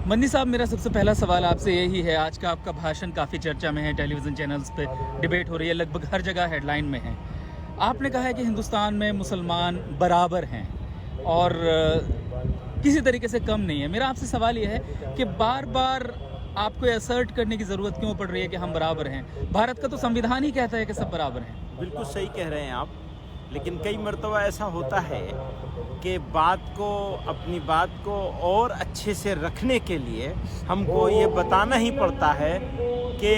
मंदी साहब, मेरा सबसे पहला सवाल आपसे यही है। आज का आपका भाषण काफ़ी चर्चा में है, टेलीविज़न चैनल्स पे डिबेट हो रही है, लगभग हर जगह हेडलाइन में है। आपने कहा है कि हिंदुस्तान में मुसलमान बराबर हैं और किसी तरीके से कम नहीं है। मेरा आपसे सवाल ये है कि बार बार आपको असर्ट करने की ज़रूरत क्यों पड़ रही है कि हम बराबर हैं? भारत का तो संविधान ही कहता है कि सब बराबर हैं। बिल्कुल सही कह रहे हैं आप, लेकिन कई मर्तबा ऐसा होता है कि अपनी बात को और अच्छे से रखने के लिए हमको ये बताना ही पड़ता है कि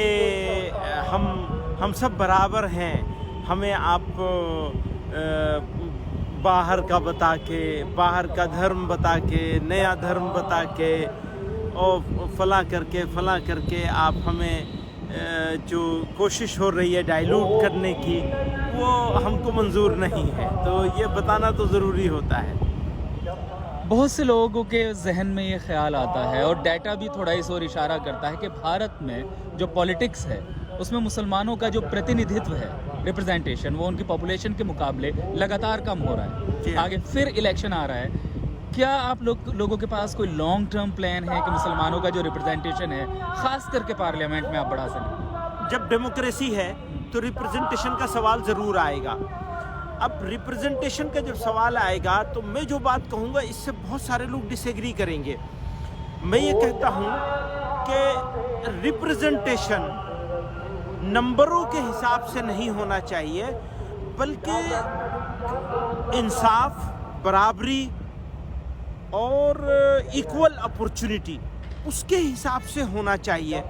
हम सब बराबर हैं। हमें आप बाहर का धर्म बता के, नया धर्म बता के और फला करके आप हमें जो कोशिश हो रही है डाइल्यूट करने की, वो हमको मंजूर नहीं है। तो ये बताना तो ज़रूरी होता है। बहुत से लोगों के जहन में ये ख्याल आता है और डाटा भी थोड़ा इस ओर इशारा करता है कि भारत में जो पॉलिटिक्स है उसमें मुसलमानों का जो प्रतिनिधित्व है, रिप्रेजेंटेशन, वो उनकी पॉपुलेशन के मुकाबले लगातार कम हो रहा है। आगे फिर इलेक्शन आ रहा है। क्या आप लोगों के पास कोई लॉन्ग टर्म प्लान है कि मुसलमानों का जो रिप्रेजेंटेशन है, ख़ास करके पार्लियामेंट में, आप बढ़ा सकें? जब डेमोक्रेसी है तो रिप्रेजेंटेशन का सवाल ज़रूर आएगा। अब रिप्रेजेंटेशन का जब सवाल आएगा तो मैं जो बात कहूँगा इससे बहुत सारे लोग डिसएग्री करेंगे। मैं ये कहता हूँ कि रिप्रेजेंटेशन नंबरों के हिसाब से नहीं होना चाहिए, बल्कि इंसाफ, बराबरी और इक्वल अपॉर्चुनिटी उसके हिसाब से होना चाहिए।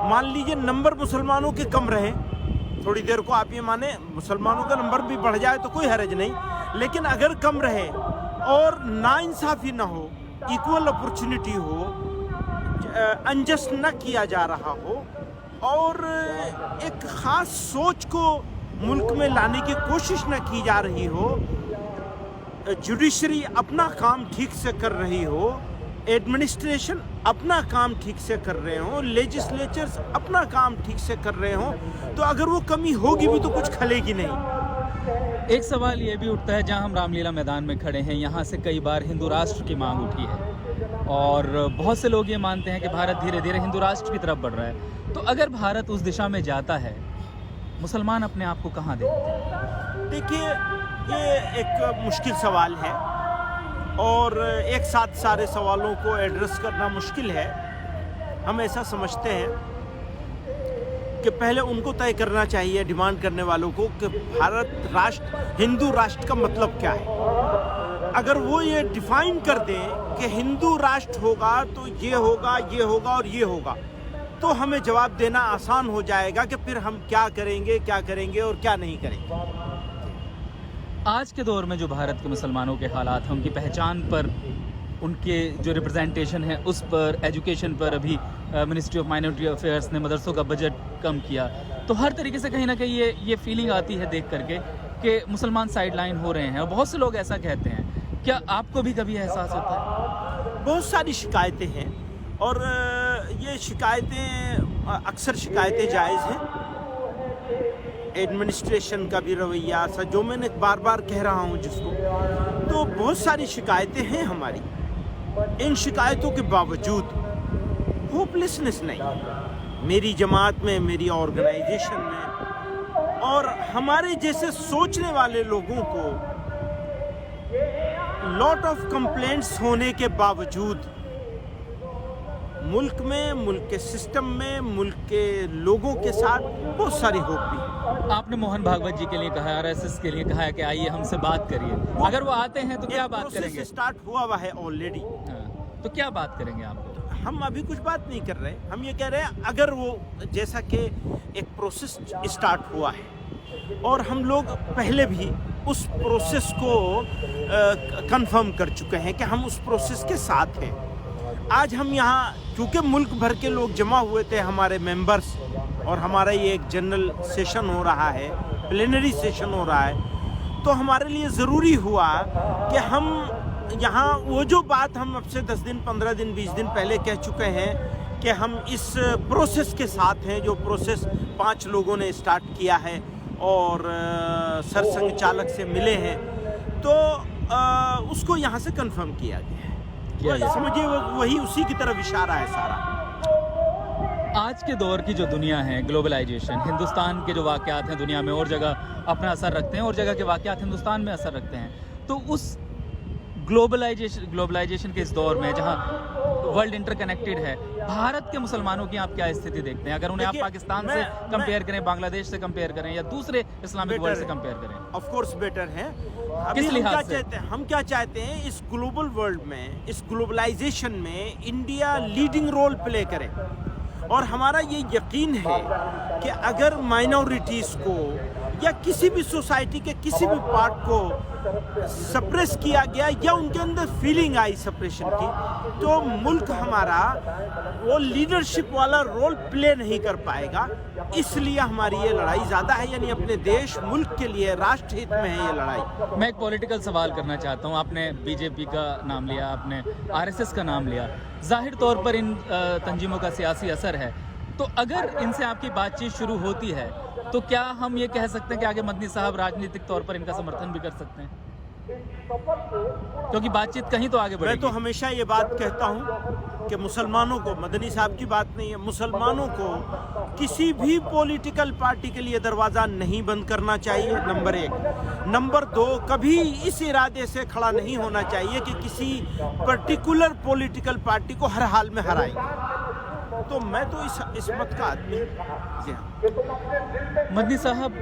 मान लीजिए नंबर मुसलमानों के कम रहे, थोड़ी देर को आप ये माने मुसलमानों का नंबर भी बढ़ जाए तो कोई हर्ज नहीं, लेकिन अगर कम रहे और नाइंसाफ़ी ना हो, इक्वल अपॉर्चुनिटी हो, अनजस्ट न किया जा रहा हो और एक ख़ास सोच को मुल्क में लाने की कोशिश न की जा रही हो, जुडिशरी अपना काम ठीक से कर रही हो, एडमिनिस्ट्रेशन अपना काम ठीक से कर रहे हो, लेजिस्लेचर्स अपना काम ठीक से कर रहे हो, तो अगर वो कमी होगी भी तो कुछ खलेगी नहीं। एक सवाल ये भी उठता है, जहां हम रामलीला मैदान में खड़े हैं, यहाँ से कई बार हिंदू राष्ट्र की मांग उठी है और बहुत से लोग ये मानते हैं कि भारत धीरे धीरे हिंदू राष्ट्र की तरफ बढ़ रहा है। तो अगर भारत उस दिशा में जाता है, मुसलमान अपने आप को कहाँ देखते हैं? देखिए, ये एक मुश्किल सवाल है और एक साथ सारे सवालों को एड्रेस करना मुश्किल है। हम ऐसा समझते हैं कि पहले उनको तय करना चाहिए, डिमांड करने वालों को, कि भारत राष्ट्र, हिंदू राष्ट्र का मतलब क्या है। अगर वो ये डिफाइन कर दें कि हिंदू राष्ट्र होगा तो ये होगा, ये होगा और ये होगा, तो हमें जवाब देना आसान हो जाएगा कि फिर हम क्या करेंगे और क्या नहीं करेंगे। आज के दौर में जो भारत के मुसलमानों के हालात हैं, उनकी पहचान पर, उनके जो रिप्रेजेंटेशन है उस पर, एजुकेशन पर, अभी मिनिस्ट्री ऑफ माइनॉरिटी अफेयर्स ने मदरसों का बजट कम किया, तो हर तरीके से कहीं ना कहीं ये फीलिंग आती है देख करके कि मुसलमान साइडलाइन हो रहे हैं और बहुत से लोग ऐसा कहते हैं। क्या आपको भी कभी एहसास होता है? बहुत सारी शिकायतें हैं और ये शिकायतें अक्सर शिकायतें जायज़ हैं। एडमिनिस्ट्रेशन का भी रवैया, जो मैंने बार बार कह रहा हूँ जिसको, तो बहुत सारी शिकायतें हैं हमारी। इन शिकायतों के बावजूद होपलेसनेस नहीं, मेरी जमात में, मेरी ऑर्गेनाइजेशन में और हमारे जैसे सोचने वाले लोगों को लॉट ऑफ कंप्लेंट्स होने के बावजूद मुल्क में, मुल्क के सिस्टम में, मुल्क के लोगों के साथ बहुत सारी होप भी। आपने मोहन भागवत जी के लिए कहा, आरएसएस के लिए कहा है कि आइए हमसे बात करिए। अगर वो आते हैं तो क्या बात करेंगे? स्टार्ट हुआ है ऑलरेडी। तो क्या बात करेंगे आप? हम अभी कुछ बात नहीं कर रहे, हम ये कह रहे हैं अगर वो, जैसा कि एक प्रोसेस स्टार्ट हुआ है और हम लोग पहले भी उस प्रोसेस को कंफर्म कर चुके हैं कि हम उस प्रोसेस के साथ हैं। आज हम यहाँ, क्योंकि मुल्क भर के लोग जमा हुए थे, हमारे मेंबर्स, और हमारा ये एक जनरल सेशन हो रहा है, प्लेनरी सेशन हो रहा है, तो हमारे लिए ज़रूरी हुआ कि हम यहाँ वो जो बात हम अब से 10 दिन, 15 दिन, 20 दिन पहले कह चुके हैं कि हम इस प्रोसेस के साथ हैं, जो प्रोसेस 5 लोगों ने स्टार्ट किया है और सरसंघ चालक से मिले हैं, तो उसको यहाँ से कंफर्म किया गया है। किया गया। समझिए वही उसी की तरफ इशारा है सारा। आज के दौर की जो दुनिया है, ग्लोबलाइजेशन, हिंदुस्तान के जो वाक़यात हैं दुनिया में और जगह अपना असर रखते हैं और जगह के वाक़यात हिंदुस्तान में असर रखते हैं, तो उस ग्लोबलाइजेशन के इस दौर में जहाँ वर्ल्ड इंटरकनेक्टेड है, भारत के मुसलमानों की आप क्या स्थिति देखते हैं? अगर उन्हें आप देखिए, पाकिस्तान से कंपेयर करें, बांग्लादेश से कंपेयर करें या दूसरे इस्लामिक वर्ल्ड से कंपेयर करें? ऑफ कोर्स बेटर है। अभी किस हम लिहाज क्या से? चाहते हैं, हम क्या चाहते हैं इस ग्लोबल वर्ल्ड में, इस ग्लोबलाइजेशन में इंडिया लीडिंग रोल प्ले करे। और हमारा ये यकीन है कि अगर माइनॉरिटीज़ को या किसी भी सोसाइटी के किसी भी पार्ट को सप्रेस किया गया या उनके अंदर फीलिंग आई सप्रेशन की, तो मुल्क हमारा वो लीडरशिप वाला रोल प्ले नहीं कर पाएगा। इसलिए हमारी ये लड़ाई ज़्यादा है, यानी अपने देश मुल्क के लिए राष्ट्र हित में है ये लड़ाई। मैं एक पॉलिटिकल सवाल करना चाहता हूँ। आपने बीजेपी का नाम लिया, आपने आरएसएस का नाम लिया। जाहिर तौर पर इन तंजीमों का सियासी असर है, तो अगर इनसे आपकी बातचीत शुरू होती है तो क्या हम ये कह सकते हैं कि आगे मदनी साहब राजनीतिक तौर पर इनका समर्थन भी कर सकते हैं? क्योंकि बातचीत कहीं तो आगे बढ़ेगी। मैं तो हमेशा ये बात कहता हूँ कि मुसलमानों को, मदनी साहब की बात नहीं है, मुसलमानों को किसी भी पॉलिटिकल पार्टी के लिए दरवाज़ा नहीं बंद करना चाहिए, नंबर 1। नंबर 2, कभी इस इरादे से खड़ा नहीं होना चाहिए कि किसी पर्टिकुलर पॉलिटिकल पार्टी को हर हाल में हराएंगे। तो मैं तो इस मत का आदमी हूं। जी हाँ। मदनी साहब,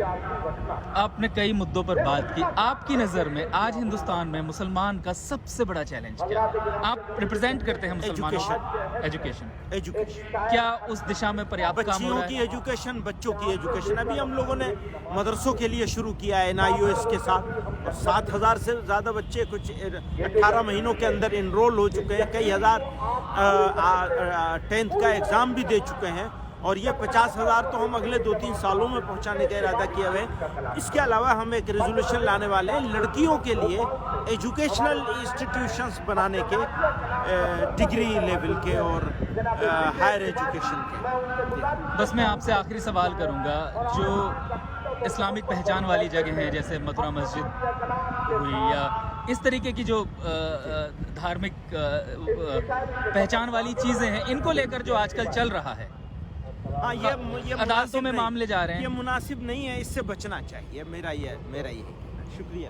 आपने कई मुद्दों पर बात की। आपकी नज़र में आज हिंदुस्तान में मुसलमान का सबसे बड़ा चैलेंज क्या है? आप रिप्रेजेंट करते हैं मुसलमानों को। एजुकेशन। क्या उस दिशा में पर्याप्त काम हो रहा है? बच्चियों की एजुकेशन, बच्चों की एजुकेशन। अभी हम लोगों ने मदरसों के लिए शुरू किया है NIOS के साथ, और 7,000 से ज़्यादा बच्चे कुछ 18 महीनों के अंदर इनरोल हो चुके हैं। कई हज़ार 10th का एग्ज़ाम भी दे चुके हैं, और ये 50,000 तो हम अगले 2-3 सालों में पहुंचाने का इरादा किया हुआ है। इसके अलावा हम एक रेजोल्यूशन लाने वाले हैं लड़कियों के लिए एजुकेशनल इंस्टीट्यूशंस बनाने के, डिग्री लेवल के और हायर एजुकेशन के। बस मैं आपसे आखिरी सवाल करूंगा, जो इस्लामिक पहचान वाली जगह हैं जैसे मथुरा मस्जिद हुई या इस तरीके की जो धार्मिक पहचान वाली चीज़ें हैं, इनको लेकर जो आजकल चल रहा है, हाँ, ये अदालतों में मामले जा रहे हैं, ये मुनासिब नहीं है, इससे बचना चाहिए। मेरा ये शुक्रिया।